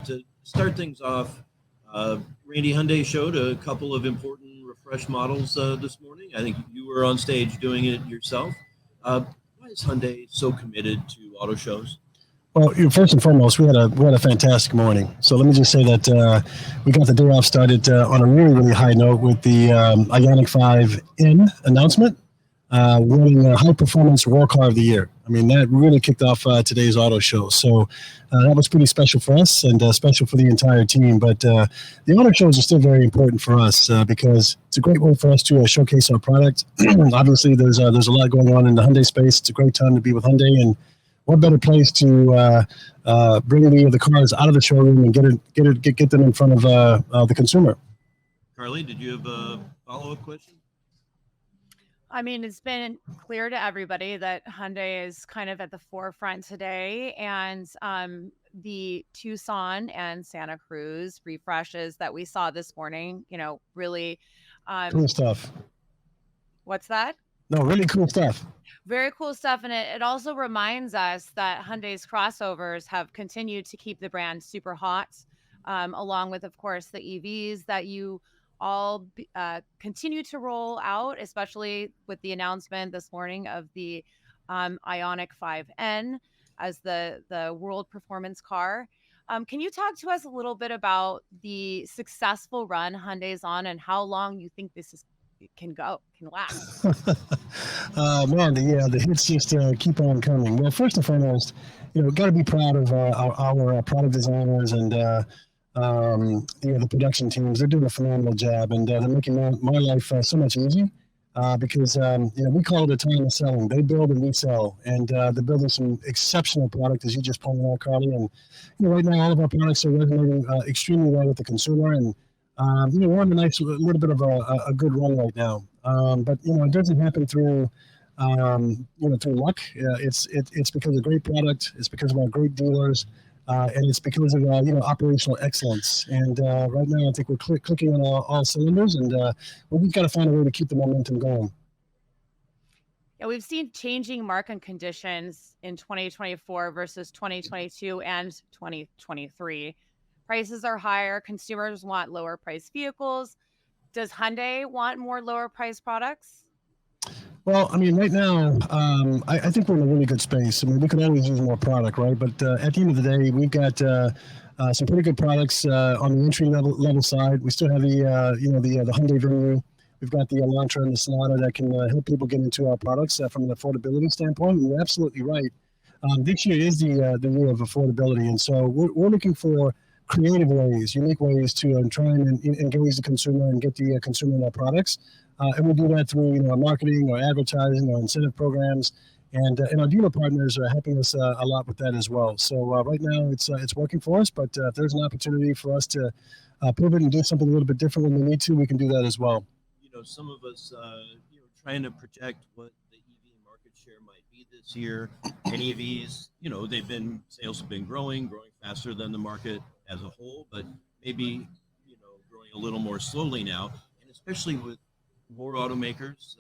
to start things off, Randy, Hyundai showed a couple of important refresh models this morning. I think you were on stage doing it yourself. Why is Hyundai so committed to auto shows? Well, first and foremost, we had a fantastic morning. So let me just say that we got the day off started on a really high note with the Ioniq 5N announcement, winning High Performance Raw Car of the Year. I mean, that really kicked off today's auto show. So that was pretty special for us and special for the entire team. But the auto shows are still very important for us because it's a great way for us to showcase our product. Obviously, there's a lot going on in the Hyundai space. It's a great time to be with Hyundai, and what better place to bring the cars out of the showroom and get them in front of the consumer? Carly, did you have a follow-up question? I mean, it's been clear to everybody that Hyundai is kind of at the forefront today, and the Tucson and Santa Cruz refreshes that we saw this morning, really. Cool stuff. What's that? No, really cool stuff. Very cool stuff. And it also reminds us that Hyundai's crossovers have continued to keep the brand super hot, along with, of course, the EVs that you all continue to roll out, especially with the announcement this morning of the Ioniq 5N as the world performance car. Can you talk to us a little bit about the successful run Hyundai's on and how long you think this can last? Man, the hits just keep on coming. Well, first and foremost, got to be proud of our product designers and the production teams. They're doing a phenomenal job, and they're making my life so much easier because we call it a time of selling. They build and we sell, and they're building some exceptional product, as you just pointed out, Carly. And right now, all of our products are resonating extremely well with the consumer, and we're on a little bit of a good run right now. But it doesn't happen through through luck. It's because of great product. It's because of our great dealers. And it's because of operational excellence. And right now, I think we're clicking on all cylinders, and we've got to find a way to keep the momentum going. Yeah, we've seen changing market conditions in 2024 versus 2022 and 2023. Prices are higher. Consumers want lower priced vehicles. Does Hyundai want more lower priced products? Well, I mean, right now, I think we're in a really good space. I mean, we could always use more product, right? But at the end of the day, we've got some pretty good products on the entry level side. We still have the Hyundai Venue. We've got the Elantra and the Sonata that can help people get into our products from an affordability standpoint. And you're absolutely right. This year is the year of affordability, and so we're looking for creative ways, unique ways to try and engage the consumer and get the consumer in our products. And we do that through our marketing, our advertising, our incentive programs, and our dealer partners are helping us a lot with that as well. So right now it's working for us, but if there's an opportunity for us to pivot and do something a little bit different when we need to, we can do that as well. Some of us, trying to project what the EV market share might be this year. And EVs, sales have been growing faster than the market as a whole, but maybe, growing a little more slowly now, and especially with more automakers,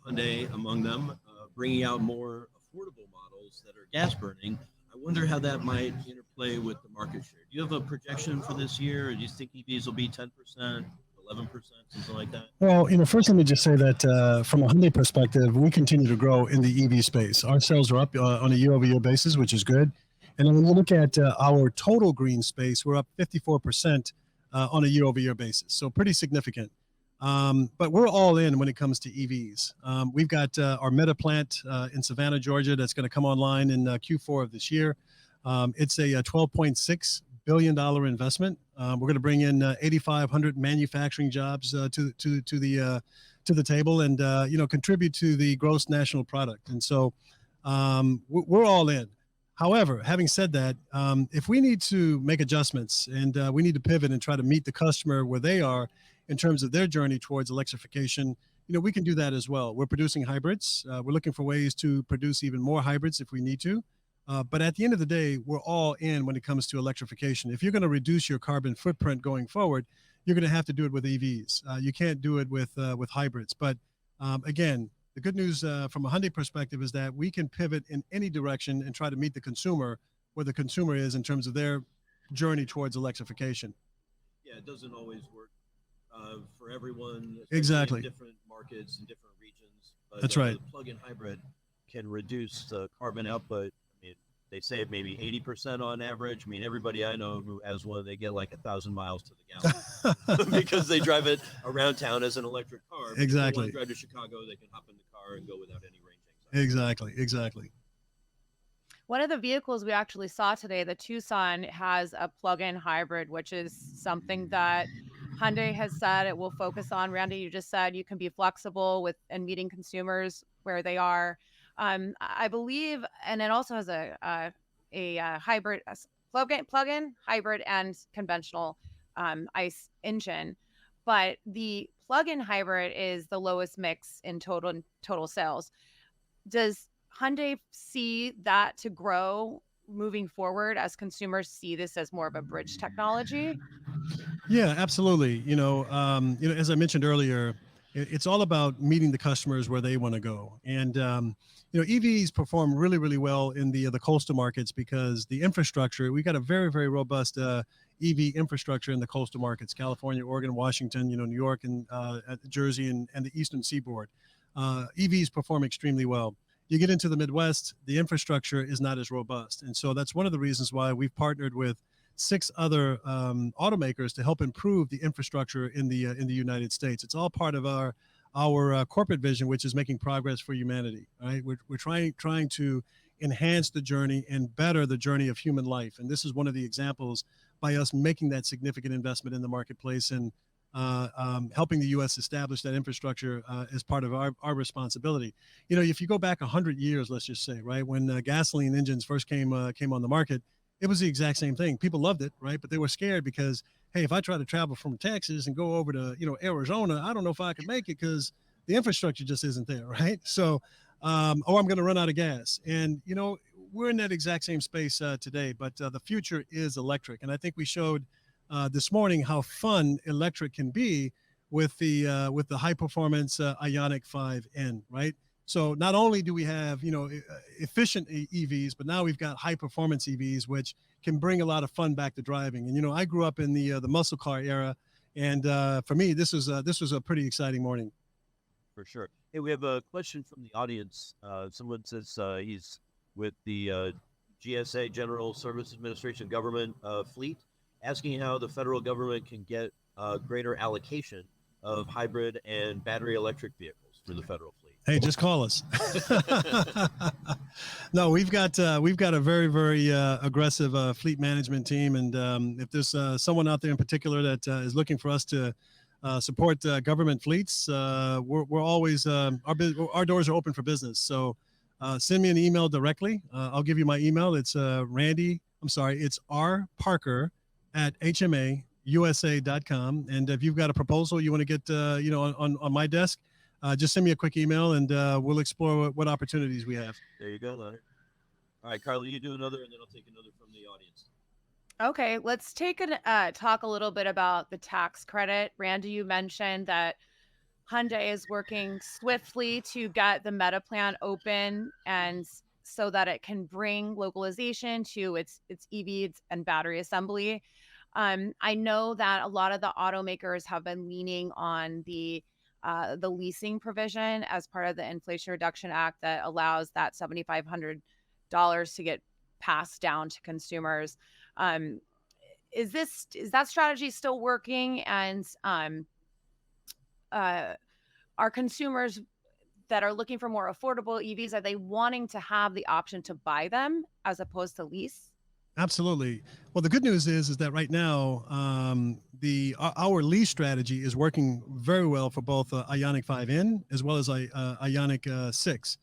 Hyundai among them, bringing out more affordable models that are gas burning. I wonder how that might interplay with the market share. Do you have a projection for this year? Or do you think EVs will be 10%, 11%, something like that? Well, first let me just say that from a Hyundai perspective, we continue to grow in the EV space. Our sales are up on a year-over-year basis, which is good. And then when you look at our total green space, we're up 54% on a year-over-year basis. So pretty significant. But we're all in when it comes to EVs. We've got our Meta plant in Savannah, Georgia, that's going to come online in Q4 of this year. It's a $12.6 billion investment. We're going to bring in 8,500 manufacturing jobs to the table and contribute to the gross national product. And so we're all in. However, having said that, if we need to make adjustments and we need to pivot and try to meet the customer where they are in terms of their journey towards electrification, we can do that as well. We're producing hybrids. We're looking for ways to produce even more hybrids if we need to. But at the end of the day, we're all in when it comes to electrification. If you're going to reduce your carbon footprint going forward, you're going to have to do it with EVs. You can't do it with hybrids. But again, the good news from a Hyundai perspective is that we can pivot in any direction and try to meet the consumer where the consumer is in terms of their journey towards electrification. Yeah, it doesn't always work for everyone, especially Exactly. in different markets and different regions. But That's right. the plug-in hybrid can reduce the carbon output. I mean, they save maybe 80% on average. I mean, everybody I know who has one, they get like 1,000 miles to the gallon because they drive it around town as an electric car. But if they want Exactly. to drive to Chicago, they can hop in the car and go without any range anxiety. Exactly. One of the vehicles we actually saw today, the Tucson, has a plug-in hybrid, which is something that Hyundai has said it will focus on. Randy, you just said you can be flexible with and meeting consumers where they are. I believe, and it also has a hybrid, plug-in hybrid and conventional ICE engine. But the plug-in hybrid is the lowest mix in total sales. Does Hyundai see that to grow moving forward as consumers see this as more of a bridge technology? Yeah, absolutely. As I mentioned earlier, it's all about meeting the customers where they want to go. And EVs perform really, really well in the coastal markets because the infrastructure. We've got a very, very robust EV infrastructure in the coastal markets: California, Oregon, Washington, New York, and Jersey, and the Eastern Seaboard. EVs perform extremely well. You get into the Midwest, the infrastructure is not as robust, and so that's one of the reasons why we've partnered with 6 other automakers to help improve the infrastructure in the United States. It's all part of our corporate vision, which is making progress for humanity. Right? We're trying to enhance the journey and better the journey of human life, and this is one of the examples by us making that significant investment in the marketplace and helping the U.S. establish that infrastructure as part of our responsibility. If you go back 100 years, let's just say, right, when gasoline engines first came on the market, it was the exact same thing. People loved it, right? But they were scared because, hey, if I try to travel from Texas and go over to, Arizona, I don't know if I could make it because the infrastructure just isn't there, right? So, or I'm going to run out of gas. And, we're in that exact same space today, but the future is electric. And I think we showed this morning how fun electric can be with the high performance Ioniq 5N, right? So not only do we have, efficient EVs, but now we've got high performance EVs, which can bring a lot of fun back to driving. And, I grew up in the muscle car era. And for me, this was a pretty exciting morning. For sure. Hey, we have a question from the audience. Someone says he's with the GSA, General Service Administration Government fleet, asking how the federal government can get greater allocation of hybrid and battery electric vehicles for the federal fleet. Hey, just call us. No, we've got a very, very aggressive fleet management team, and if there's someone out there in particular that is looking for us to support government fleets, we're always our doors are open for business. So send me an email directly. I'll give you my email. It's it's rparker@hmausa.com. And if you've got a proposal you want to get on my desk, just send me a quick email and we'll explore what opportunities we have. There you go, Leonard. All right, Carly, you do another, and then I'll take another from the audience. Okay, let's talk a little bit about the tax credit. Randy, you mentioned that Hyundai is working swiftly to get the Meta plan open and so that it can bring localization to its EVs and battery assembly. I know that a lot of the automakers have been leaning on the leasing provision as part of the Inflation Reduction Act that allows that $7,500 to get passed down to consumers. Is that strategy still working? And are consumers that are looking for more affordable EVs, are they wanting to have the option to buy them as opposed to lease? Absolutely. Well, the good news is that right now, our lease strategy is working very well for both Ioniq 5N as well as Ioniq 6.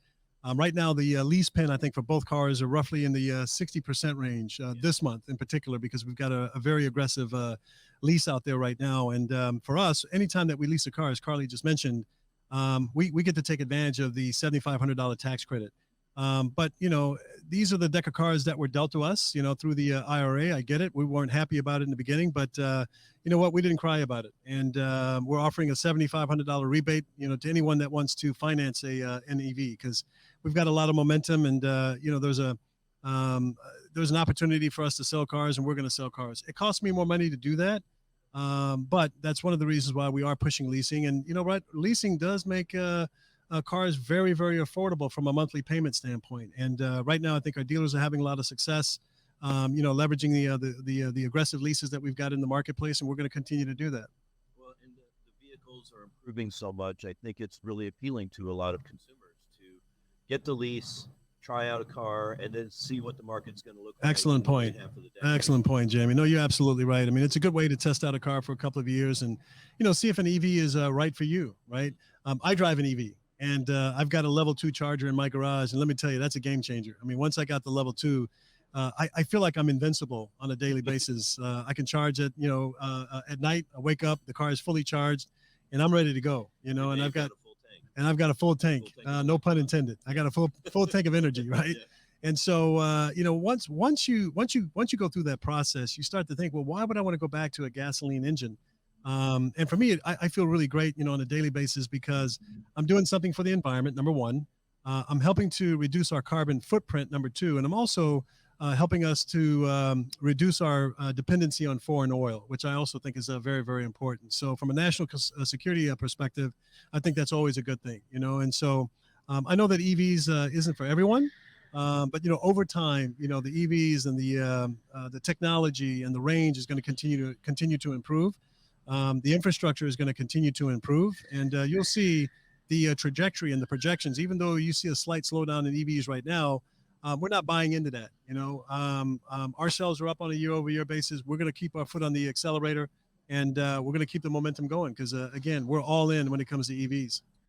Right now, the lease pen, I think, for both cars are roughly in the 60% range this month in particular, because we've got a very aggressive lease out there right now. And for us, anytime that we lease a car, as Carly just mentioned, we get to take advantage of the $7,500 tax credit. But, these are the deck of cards that were dealt to us, through the IRA. I get it. We weren't happy about it in the beginning, but you know what? We didn't cry about it. And we're offering a $7,500 rebate, to anyone that wants to finance an EV, because we've got a lot of momentum. And, there's there's an opportunity for us to sell cars, and we're going to sell cars. It costs me more money to do that. But that's one of the reasons why we are pushing leasing. And you know what? Leasing does make cars very, very affordable from a monthly payment standpoint. And right now, I think our dealers are having a lot of success, leveraging the aggressive leases that we've got in the marketplace, and we're going to continue to do that. Well, and the vehicles are improving so much. I think it's really appealing to a lot of consumers to get the lease, try out a car, and then see what the market's going to look like. Excellent point. Excellent point, Jamie. No, you're absolutely right. I mean, it's a good way to test out a car for a couple of years and, see if an EV is right for you, right? I drive an EV, and I've got a level 2 charger in my garage. And let me tell you, that's a game changer. I mean, once I got the level 2, I feel like I'm invincible on a daily basis. I can charge it, at night. I wake up, the car is fully charged, and I'm ready to go, and I've got a full tank, no pun intended. I got a full tank of energy, right? Yeah. And so, once you go through that process, you start to think, well, why would I want to go back to a gasoline engine? And for me, I feel really great, on a daily basis because I'm doing something for the environment. Number one, I'm helping to reduce our carbon footprint. Number two, and I'm also helping us to reduce our dependency on foreign oil, which I also think is very, very important. So from a national security perspective, I think that's always a good thing, And so I know that EVs isn't for everyone, but over time, the EVs and the technology and the range is going to continue to improve. The infrastructure is going to continue to improve, and you'll see the trajectory and the projections. Even though you see a slight slowdown in EVs right now, we're not buying into that. Our sales are up on a year-over-year basis. We're going to keep our foot on the accelerator, and we're going to keep the momentum going because, again, we're all in when it comes to EVs.